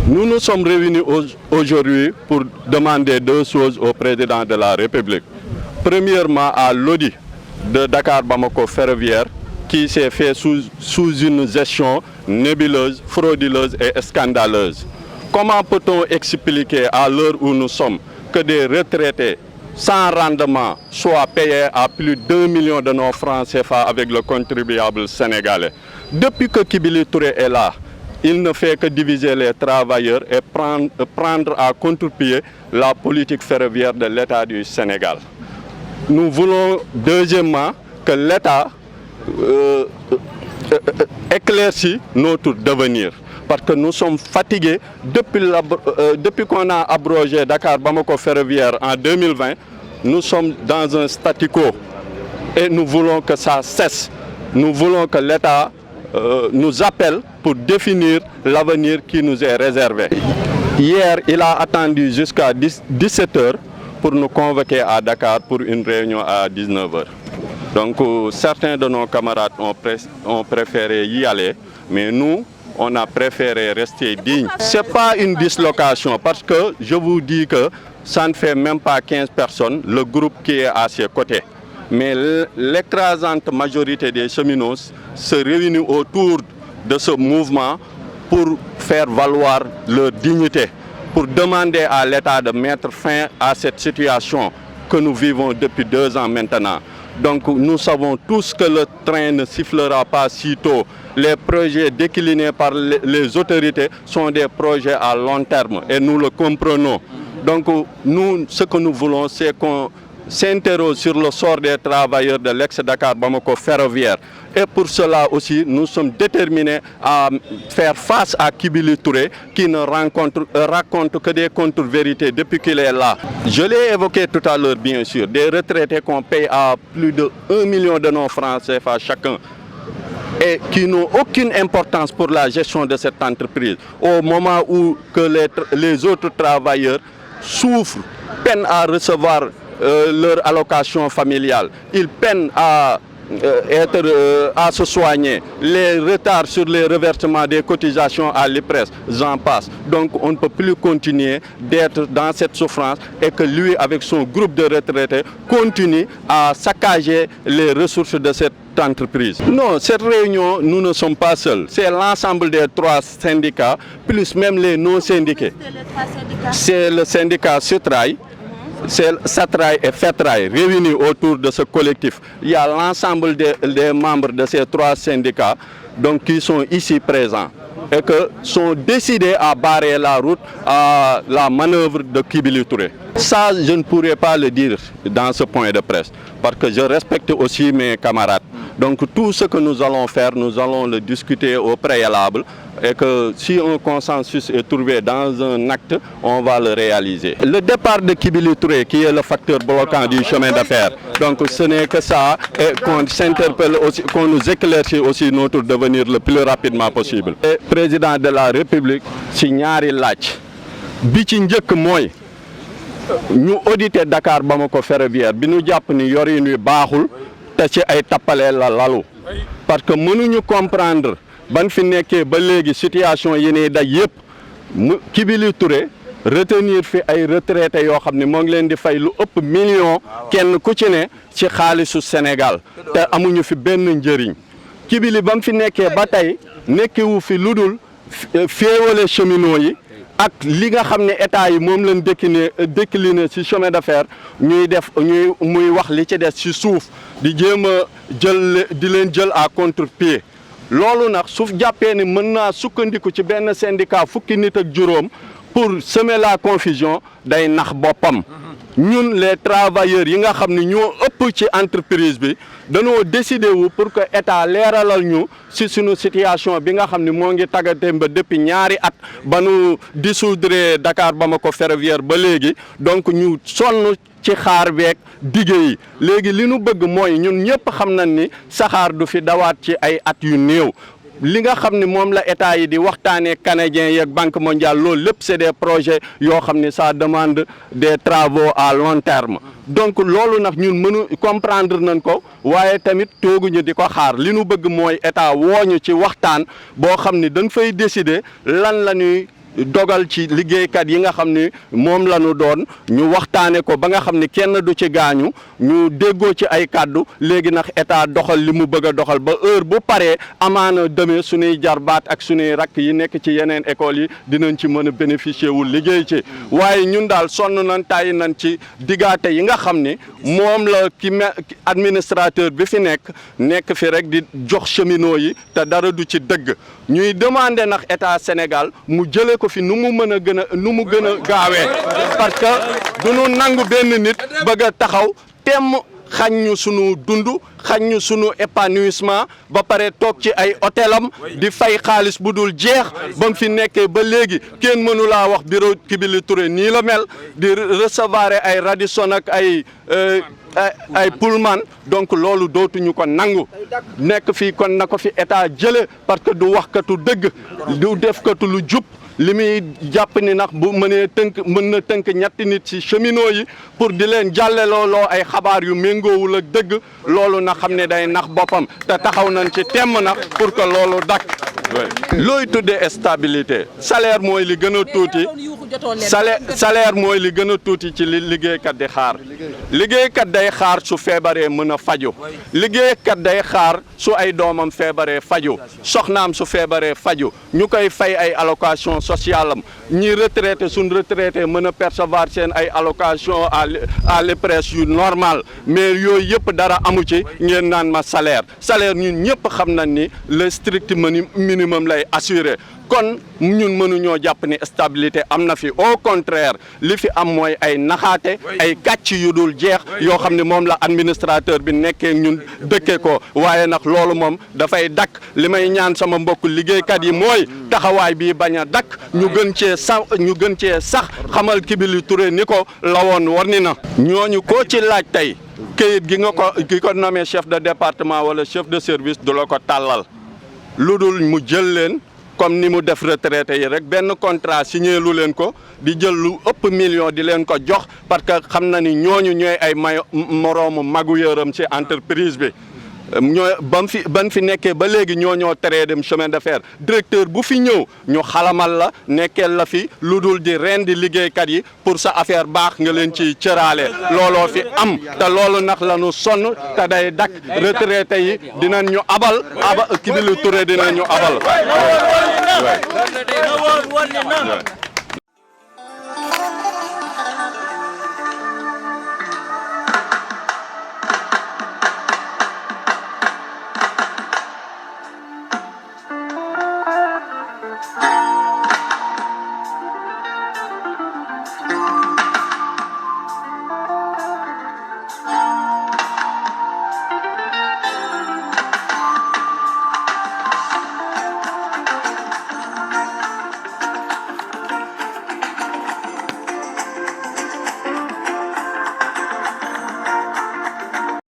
Nous nous sommes réunis aujourd'hui pour demander deux choses au président de la République. Premièrement, à l'audit de Dakar-Bamako ferroviaire qui s'est fait sous une gestion nébuleuse, frauduleuse et scandaleuse. Comment peut-on expliquer à l'heure où nous sommes que des retraités sans rendement soient payés à plus d'1 million de nos francs CFA avec le contribuable sénégalais? Depuis que Kibili Touré est là, il ne fait que diviser les travailleurs et prendre à contre-pied la politique ferroviaire de l'État du Sénégal. Nous voulons deuxièmement que l'État éclaircisse notre devenir. Parce que nous sommes fatigués depuis qu'on a abrogé Dakar-Bamako ferroviaire en 2020. Nous sommes dans un statu quo et nous voulons que ça cesse. Nous voulons que l'État nous appelle pour définir l'avenir qui nous est réservé. Hier, il a attendu jusqu'à 17 h pour nous convoquer à Dakar pour une réunion à 19 h. Donc certains de nos camarades ont préféré y aller, mais nous, on a préféré rester digne. Ce n'est pas une dislocation parce que je vous dis que ça ne fait même pas 15 personnes, le groupe qui est à ses côtés. Mais l'écrasante majorité des cheminots se réunit autour de ce mouvement pour faire valoir leur dignité, pour demander à l'État de mettre fin à cette situation que nous vivons depuis 2 ans maintenant. Donc nous savons tous que le train ne sifflera pas si tôt. Les projets déclinés par les autorités sont des projets à long terme et nous le comprenons. Donc nous, ce que nous voulons, c'est qu'on s'interroge sur le sort des travailleurs de l'ex-Dakar-Bamako ferroviaire. Et pour cela aussi, nous sommes déterminés à faire face à Kibili Touré qui ne raconte que des contre-vérités depuis qu'il est là. Je l'ai évoqué tout à l'heure, bien sûr, des retraités qu'on paye à plus de 1 million de nos francs CFA chacun et qui n'ont aucune importance pour la gestion de cette entreprise. Au moment où que les autres travailleurs souffrent, peinent à recevoir leur allocation familiale, ils peinent à se soigner, les retards sur les reversements des cotisations à l'IPRES, j'en passe. Donc on ne peut plus continuer d'être dans cette souffrance et que lui, avec son groupe de retraités, continue à saccager les ressources de cette entreprise. Non, cette réunion, nous ne sommes pas seuls. C'est l'ensemble des 3 syndicats, plus même les non-syndiqués. C'est le syndicat Sutrail, c'est Satrail et Fetrail réunis autour de ce collectif. Il y a l'ensemble des membres de ces 3 syndicats donc, qui sont ici présents et qui sont décidés à barrer la route à la manœuvre de Kibili Touré. Ça, je ne pourrais pas le dire dans ce point de presse parce que je respecte aussi mes camarades. Donc tout ce que nous allons faire, nous allons le discuter au préalable et que si un consensus est trouvé dans un acte, on va le réaliser. Le départ de Kibili Touré, qui est le facteur bloquant du chemin d'affaires, donc ce n'est que ça et qu'on s'interpelle aussi, qu'on nous éclaircisse aussi notre devenir le plus rapidement possible. Et président de la République, si ñaari laaj bi ci njëkk mooy ñu audité Dakar-Bamako ferroviaire bi ñu jàpp ni yorin wi baaxul te ci ay tappale la lalu parce que mënuñu comprendre ban fi nekkee ba léegi situation yi ne daj yëpp Kibili Touré retenir fi ay retraités yoo xam ne moo ngi leen di fay lu ëpp million kenn ku ci ne ci xaalisu Sénégal te amuñu fi benn njëriñ Kibili ba mu fi nekkee ba tey nekkewu fi lu dul féewale cheminots yi ak li nga xam ne état yi moom lañ décliné ci chemin d'affaires muy wax li ci des ci suuf di jéem a di leen jël à contre-pied loolu nag suuf jàppee ni mën naa sukkandiku ci benn syndicat fukki nit ak juróom pour semer la confusion day nax boppam. Ñun les travailleurs yi nga xam ne ñoo ëpp ci entreprise bi dañoo décidé wu pour que état leeralal ñu ci suñu situation bi nga xam ne moo ngi tàggatéem ba depuis ñaari at ba nu dissoudre Dakar-Bamako ferroviaire ba léegi donc ñu sonn ci xaar beeg dige yi léegi li nu bëgg mooy ñun ñëpp xam nañ ni saxaar du fi dawaat ci ay at yu néew. li nga xam ne moom la état yi di waxtaanee canadien yeeg banque mondiale loolu lépp c'est des projets yoo xam ne ça demande des travaux à long terme donc loolu nag ñun mënu comprendre nañ ko waaye tamit tooguñu di ko xaar li nu bëgg mooy état wooñu ci waxtaan boo xam ne dañ fay décider lan la ñuy dogal ci liggéeykat yi nga xam ni moom la ñu doon ñu waxtaane ko ba nga xam ni kenn du ci gaañu ñu déggoo ci ay kàddu léegi nag état doxal li mu bëgg a doxal ba heure bu paree amaana demee suñuy jarbaat ak suñuy rakk yi nekk ci yeneen écoles yi dinañ ci mën a bénéficier wu liggéey ci waaye ñun daal sonn nañ tàyyi nañ ci digaate yi nga xam ni moom la administrateur bi fi nekk fi rek di jox cheminot yi te dara du ci dëgg ñuy demander nag état Sénégal mu jëlee ko fi nu mu mën a gën a nu mu gën a gaawee parce que du ñu nangu benn nit bëgg a taxaw temm xañ ñu sunu dund xañ ñu sunu épanouissement ba pare toog ci ay hôtelam di fay xaalis bu dul jeex ba mu fi nekkee ba léegi kenn mënu laa wax bureau Kibili Touré nii la mel di recevoir ay Radisson ak ay Pullman donc loolu dootuñu ko nangu nekk fii kon na ko fi état jële parce que du waxkatu dëgg du defkatu lu jub li muy jàpp ni nag bu mënee mën na tënk ñetti nit ci cheminot yi pour di leen jàlleloo ay xabaar yu méngoowul ak dëgg loolu na xam ne day nax boppam te taxaw nañ ci temm nag pour que loolu dakk looy tuddee stabilité salaire mooy li gën a tuuti salaire mooy li gën a tuuti ci li liggéeykat di xaar liggéeykat day xaar su feebaree mën a faju liggéeykat day xaar su ay doomam feebaree faju soxnaam su feebaree faju ñu koy fay ay allocation sociale am ñi retraité suñ retraité mën a percevoir seen ay allocation à l'IPRES yu normal mais yooyu yëpp dara amu ci ngeen naan ma salaire ñun ñëpp xam nañ ni le strict minimum lay assuré kon ñun mënuñoo jàpp ni stabilité am na fi au contraire li fi am mooy ay naxaate ay kàcc yu dul jeex yoo xam ne moom la administrateur bi nekkee ñun dëkkee ko waaye nag loolu moom dafay dakk li may ñaan sama mbokk liggéeykat yi mooy taxawaay bi bañ a dakk ñu gën cee sax xamal Kibili Touré ni ko lawoon war ni na ñooñu koo ci laaj tey këyit gi ko nommé chef de département wala chef de service du la ko tàllal lu dul mu jël leen comme ni mu def retraité yi rek benn contrat signé lu leen ko di jël lu ëpp million di leen ko jox parce que xam na ni ñooñu ñooy ay moroomu magu yëram ci entreprise bi ban fi nekkee ba léegi ñoo teree dem chemin de fer directeur bu fi ñëw ñu xalamal la nekkeel la fi lu dul di rendi liggéeykat yi pour sa affaire baax nga leen ci cëraale looloo fi am te loolu nag la ñu sonn te day dakk retraité yi dinañ ñu abal Kibili Touré dinañ ñu abal